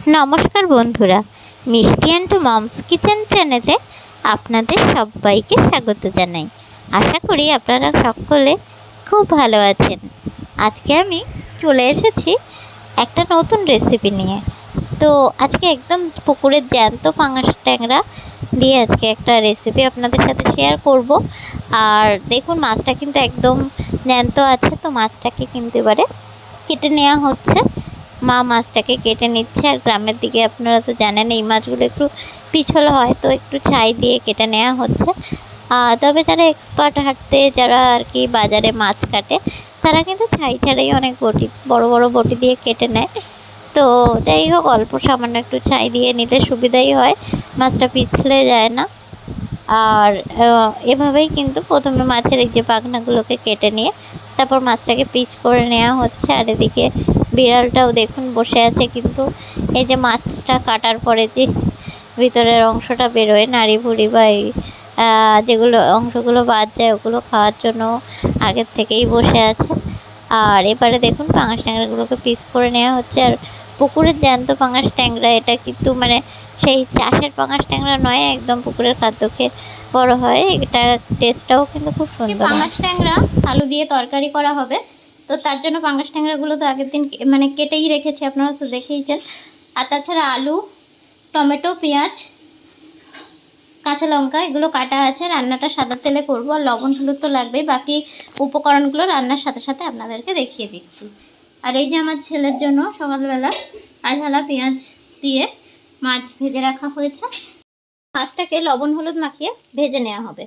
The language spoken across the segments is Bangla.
নমস্কার বন্ধুরা, মিষ্টি অ্যান্ড মমস কিচেন চ্যানেলে আপনাদের সবাইকে স্বাগত জানাই। আশা করি আপনারা সকলে খুব ভালো আছেন। আজকে আমি চলে এসেছি একটা নতুন রেসিপি নিয়ে। তো আজকে একদম পুকুরের জ্যান্ত পাঙাশ ট্যাংরা দিয়ে আজকে একটা রেসিপি আপনাদের সাথে শেয়ার করব। আর দেখুন, মাছটা কিন্তু একদম জ্যান্ত আছে। তো মাছটাকে কিন্তু এবারে কেটে নেওয়া হচ্ছে। মা মাছটাকে কেটে নিচ্ছে। আর গ্রামের দিকে আপনারা তো জানেন এই মাছগুলো একটু পিছল হয়, তো একটু ছাই দিয়ে কেটে নেওয়া হচ্ছে। তবে যারা এক্সপার্ট হাঁটতে, যারা আর কি বাজারে মাছ কাটে, তারা কিন্তু ছাই ছাড়াই অনেক বটি, বড় বড় বটি দিয়ে কেটে নেয়। তো যাই হোক, অল্প সামান্য একটু ছাই দিয়ে নিতে সুবিধাই হয়, মাছটা পিছলে যায় না। আর এভাবেই কিন্তু প্রথমে মাছের এই যে পাখনাগুলোকে কেটে নিয়ে তারপর মাছটাকে পিচ করে নেওয়া হচ্ছে। আর এদিকে বিড়ালটাও দেখুন বসে আছে। কিন্তু এই যে মাছটা কাটার পরে যে ভিতরের অংশটা বেরোয়, নাড়ি ভুড়ি বা এই যেগুলো অংশগুলো বাদ যায়, ওগুলো খাওয়ার জন্য আগের থেকেই বসে আছে। আর এবারে দেখুন পাঙাশ ট্যাংরাগুলোকে পিস করে নেওয়া হচ্ছে। আর পুকুরের জ্যান্ত পাঙাশ ট্যাংরা, এটা কিন্তু মানে সেই চাষের পাঙাশ ট্যাংরা নয়, একদম পুকুরের খাদ্য খেয়ে বড় হয়। এটা টেস্টটাও কিন্তু খুব সুন্দর। পাঙাশ ট্যাংরা আলু দিয়ে তরকারি করা হবে। তো তার জন্য পাঙাশ ট্যাংরাগুলো তো আগের দিন মানে কেটেই রেখেছি, আপনারা তো দেখেইছেন। আর তাছাড়া আলু, টমেটো, পেঁয়াজ, কাঁচা লঙ্কা এগুলো কাটা আছে। রান্নাটা সাদা তেলে করব, আর লবণ হলুদ তো লাগবেই। বাকি উপকরণগুলো রান্নার সাথে সাথে আপনাদেরকে দেখিয়ে দিচ্ছি। আর এই যে আমার ছেলের জন্য সকালবেলা জhal পেঁয়াজ দিয়ে মাছ ভেজে রাখা হয়েছে। মাছটাকে লবণ হলুদ মাখিয়ে ভেজে নেওয়া হবে।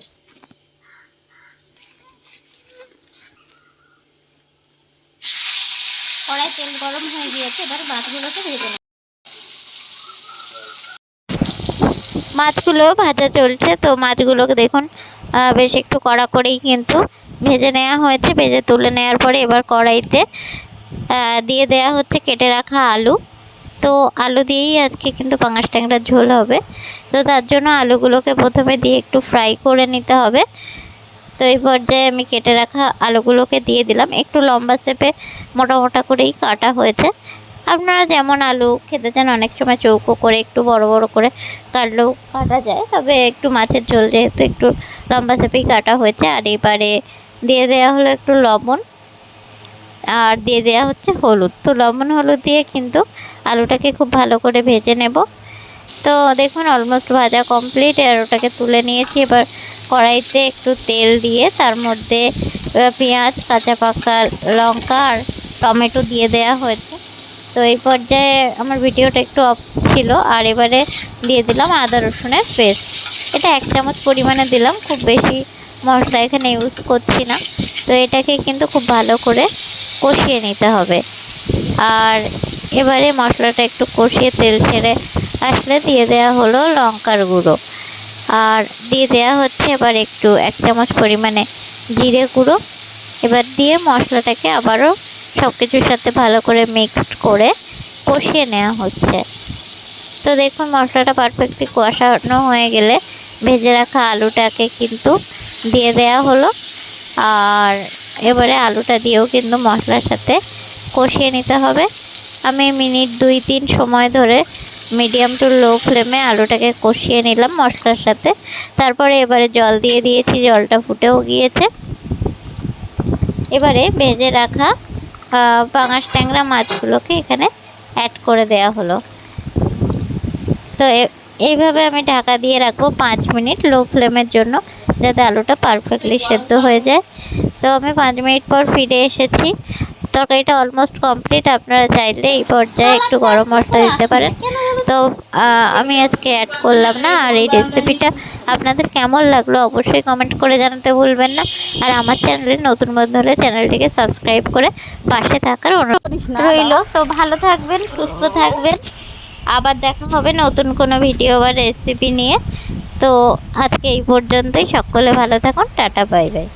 কড়াই তেল গরম হয়ে গিয়েছে, এবার মাছগুলোকে ভেজে নেব। মাছগুলো ভাজা চলছে। তো মাছগুলোকে দেখুন বেশ একটু কড়া করেই কিন্তু ভেজে নেওয়া হয়েছে। ভেজে তুলে নেওয়ার পরে এবার কড়াইতে দিয়ে দেওয়া হচ্ছে কেটে রাখা আলু। তো আলু দিয়েই আজকে কিন্তু পাঙাশ ট্যাংরার ঝোল হবে। তো তার জন্য আলুগুলোকে প্রথমে দিয়ে একটু ফ্রাই করে নিতে হবে। তো এই পর্যায়ে আমি কেটে রাখা আলুগুলোকে দিয়ে দিলাম। একটু লম্বা শেপে মোটা মোটা করেই কাটা হয়েছে। আপনারা যেমন আলু খেতে চান, অনেক সময় চৌকো করে একটু বড় বড় করে কাটলেও কাটা যায়, তবে একটু মাছের ঝোল যেহেতু একটু লম্বা শেপেই কাটা হয়েছে। আর এবারে দিয়ে দেওয়া হলো একটু লবণ, আর দিয়ে দেওয়া হচ্ছে হলুদ। তো লবণ হলুদ দিয়ে কিন্তু আলুটাকে খুব ভালো করে ভেজে নেব। তো দেখুন অলমোস্ট ভাজা কমপ্লিট। আর ওটাকে তুলে নিয়েছি। এবার কড়াইতে একটু তেল দিয়ে তার মধ্যে পেঁয়াজ, কাঁচা পাকা লঙ্কা আর টমেটো দিয়ে দেওয়া হয়েছে। তো এই পর্যায়ে আমার ভিডিওটা একটু অফ ছিল। আর এবারে দিয়ে দিলাম আদা রসুনের পেস্ট। এটা 1 চামচ পরিমাণে দিলাম, খুব বেশি মশলা এখানে ইউজ করছি না। তো এটাকে কিন্তু খুব ভালো করে কষিয়ে নিতে হবে। আর এবারে মশলাটা একটু কষিয়ে তেল ছেড়ে আসলে দিয়ে দেওয়া হলো লঙ্কার গুঁড়ো। আর দিয়ে দেওয়া হচ্ছে এবার একটু 1 চামচ পরিমাণে জিরে গুঁড়ো। এবার দিয়ে মশলাটাকে আবারও সব কিছুর সাথে ভালো করে মিক্সড করে কষিয়ে নেওয়া হচ্ছে। তো দেখুন মশলাটা পারফেক্টলি কষানো হয়ে গেলে ভেজে রাখা আলুটাকে কিন্তু দিয়ে দেওয়া হলো। আর এবারে আলুটা দিয়েও কিন্তু মশলার সাথে কষিয়ে নিতে হবে। আমি মিনিট 2-3 সময় ধরে মিডিয়াম টু লো ফ্লেমে আলুটাকে কষিয়ে নিলাম মশলার সাথে। তারপরে এবারে জল দিয়ে দিয়েছি, জলটা ফুটেও গিয়েছে। এবারে ভেজে রাখা পাঙাশ ট্যাংরা মাছগুলোকে এখানে অ্যাড করে দেওয়া হলো। তো এইভাবে আমি ঢাকা দিয়ে রাখবো 5 মিনিট লো ফ্লেমের জন্য, যাতে আলুটা পারফেক্টলি সেদ্ধ হয়ে যায়। তো আমি 5 মিনিট পর ফিরে এসেছি। তরকারিটা অলমোস্ট কমপ্লিট। আপনারা চাইলে এই পর্যায়ে একটু গরম মশলা দিতে পারেন। তো আমি আজকে অ্যাড করলাম না। আর এই রেসিপিটা আপনাদের কেমন লাগলো অবশ্যই কমেন্ট করে জানাতে ভুলবেন না। আর আমার চ্যানেলে নতুন বন্ধু হলে চ্যানেলটিকে সাবস্ক্রাইব করে পাশে থাকার অনুরোধ রইল। তো ভালো থাকবেন, সুস্থ থাকবেন। আবার দেখা হবে নতুন কোনো ভিডিও বা রেসিপি নিয়ে। তো আজকে এই পর্যন্তই। সকলে ভালো থাকুন। Tata, bye bye.